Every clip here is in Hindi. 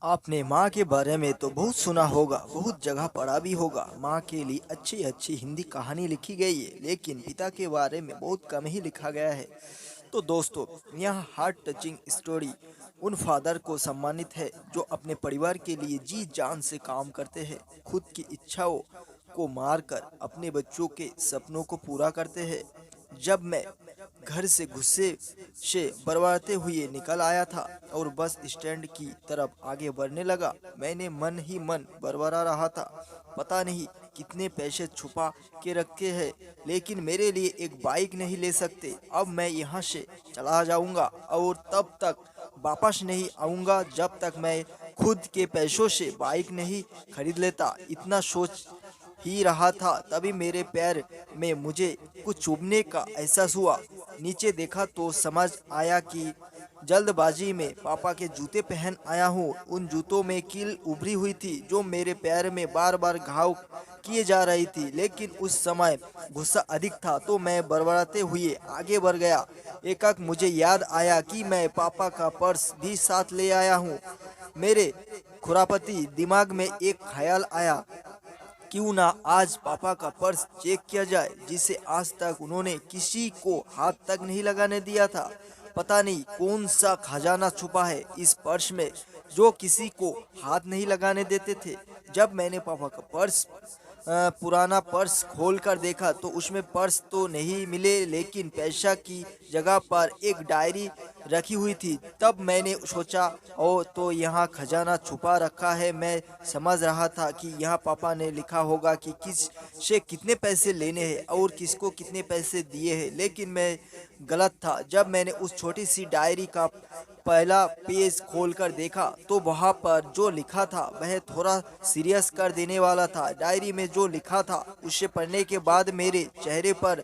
आपने माँ के बारे में तो बहुत सुना होगा, बहुत जगह पढ़ा भी होगा। माँ के लिए अच्छी अच्छी हिंदी कहानी लिखी गई है, लेकिन पिता के बारे में बहुत कम ही लिखा गया है। तो दोस्तों, यहाँ हार्ट टचिंग स्टोरी उन फादर को सम्मानित है जो अपने परिवार के लिए जी जान से काम करते हैं, खुद की इच्छाओं को मारकर अपने बच्चों के सपनों को पूरा करते हैं। जब मैं घर से गुस्से से बरवाते हुए निकल आया था और बस स्टैंड की तरफ आगे बढ़ने लगा, मैंने मन ही मन बरबरा रहा था, पता नहीं कितने पैसे छुपा के रखे हैं, लेकिन मेरे लिए एक बाइक नहीं ले सकते। अब मैं यहाँ से चला जाऊंगा और तब तक वापस नहीं आऊंगा जब तक मैं खुद के पैसों से बाइक नहीं खरीद लेता। इतना सोच ही रहा था, तभी मेरे पैर में मुझे कुछ चुभने का एहसास हुआ। नीचे देखा तो समझ आया कि जल्दबाजी में पापा के जूते पहन आया हूँ। उन जूतों में कील उभरी हुई थी जो मेरे पैर में बार बार घाव किए जा रही थी, लेकिन उस समय गुस्सा अधिक था तो मैं बड़बड़ाते हुए आगे बढ़ गया। एकाएक मुझे याद आया कि मैं पापा का पर्स भी साथ ले आया हूँ। मेरे खुरापती दिमाग में एक ख्याल आया, क्यों ना आज पापा का पर्स चेक किया जाए, जिसे आज तक उन्होंने किसी को हाथ तक नहीं लगाने दिया था। पता नहीं कौन सा खजाना छुपा है इस पर्स में जो किसी को हाथ नहीं लगाने देते थे। जब मैंने पापा का पुराना पर्स खोलकर देखा तो उसमें पर्स तो नहीं मिले, लेकिन पैसा की जगह पर एक डायरी रखी हुई थी। तब मैंने सोचा, ओ तो यहाँ खजाना छुपा रखा है। मैं समझ रहा था कि यहाँ पापा ने लिखा होगा कि किस से कितने पैसे लेने हैं और किसको कितने पैसे दिए हैं, लेकिन मैं गलत था। जब मैंने उस छोटी सी डायरी का पहला पेज खोलकर देखा तो वहाँ पर जो लिखा था वह थोड़ा सीरियस कर देने वाला था। डायरी में जो लिखा था उसे पढ़ने के बाद मेरे चेहरे पर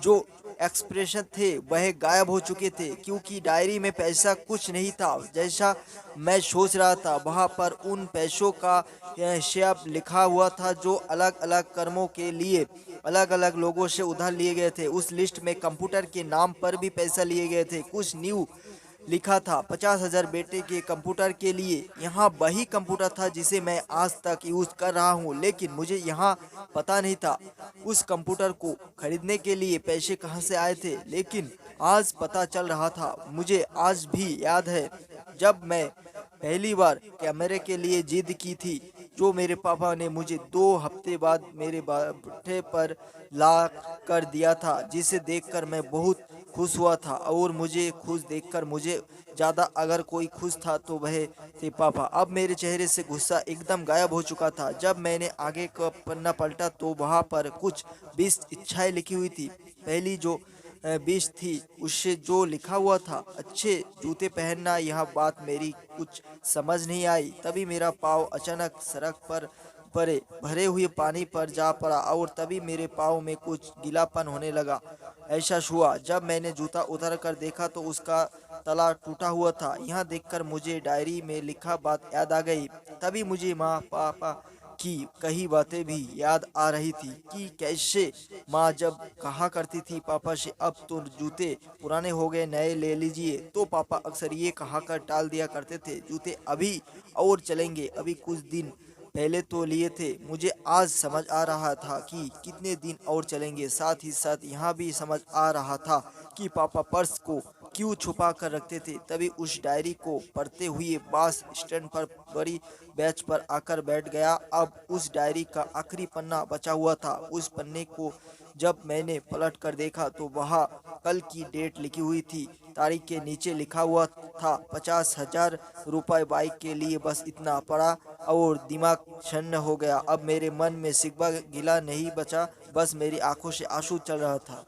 जो एक्सप्रेशन थे वह गायब हो चुके थे, क्योंकि डायरी में पैसा कुछ नहीं था जैसा मैं सोच रहा था। वहाँ पर उन पैसों का हिसाब लिखा हुआ था जो अलग अलग कर्मों के लिए अलग अलग लोगों से उधार लिए गए थे। उस लिस्ट में कंप्यूटर के नाम पर भी पैसा लिए गए थे। कुछ न्यू लिखा था 50,000 बेटे के कंप्यूटर के लिए। यहाँ वही कंप्यूटर था जिसे मैं आज तक यूज कर रहा हूँ, लेकिन मुझे यहाँ पता नहीं था उस कंप्यूटर को खरीदने के लिए पैसे कहाँ से आए थे। लेकिन आज पता चल रहा था। मुझे आज भी याद है जब मैं पहली बार कैमरे के लिए जिद की थी, जो मेरे पापा ने मुझे 2 हफ्ते बाद मेरे बर्थडे पर ला कर दिया था, जिसे देखकर मैं बहुत खुश हुआ था। और मुझे खुश देखकर मुझे ज़्यादा अगर कोई खुश था तो वह थे पापा। अब मेरे चेहरे से गुस्सा एकदम गायब हो चुका था। जब मैंने आगे का पन्ना पलटा तो वहाँ पर कुछ 20 इच्छाएं लिखी हुई थी। पहली जो 20 थी उससे जो लिखा हुआ था, अच्छे जूते पहनना। यह बात मेरी कुछ समझ नहीं आई। तभी मेरा पाँव अचानक सड़क पर परे भरे हुए पानी पर जा पड़ा और तभी मेरे पाँव में कुछ गीलापन होने लगा। ऐसा हुआ जब मैंने जूता उतार कर देखा तो उसका तला टूटा हुआ था। यह देखकर मुझे डायरी में लिखा बात याद आ गई। तभी मुझे माँ पापा की कही बातें भी याद आ रही थी कि कैसे माँ जब कहा करती थी पापा से, अब तो जूते पुराने हो गए, नए ले लीजिए, तो पापा अक्सर ये कहा कर टाल दिया करते थे, जूते अभी और चलेंगे, अभी कुछ दिन पहले तो लिए थे। मुझे आज समझ आ रहा था कि कितने दिन और चलेंगे। साथ ही साथ यहाँ भी समझ आ रहा था कि पापा पर्स को क्यों छुपा कर रखते थे। तभी उस डायरी को पढ़ते हुए बस स्टैंड पर बड़ी बेंच पर आकर बैठ गया। अब उस डायरी का आखिरी पन्ना बचा हुआ था। उस पन्ने को जब मैंने पलट कर देखा तो वहाँ कल की डेट लिखी हुई थी। तारीख के नीचे लिखा हुआ था 50,000 रुपये बाइक के लिए। बस इतना पड़ा और दिमाग छन्न हो गया। अब मेरे मन में सिकवा गिला नहीं बचा, बस मेरी आंखों से आंसू चल रहा था।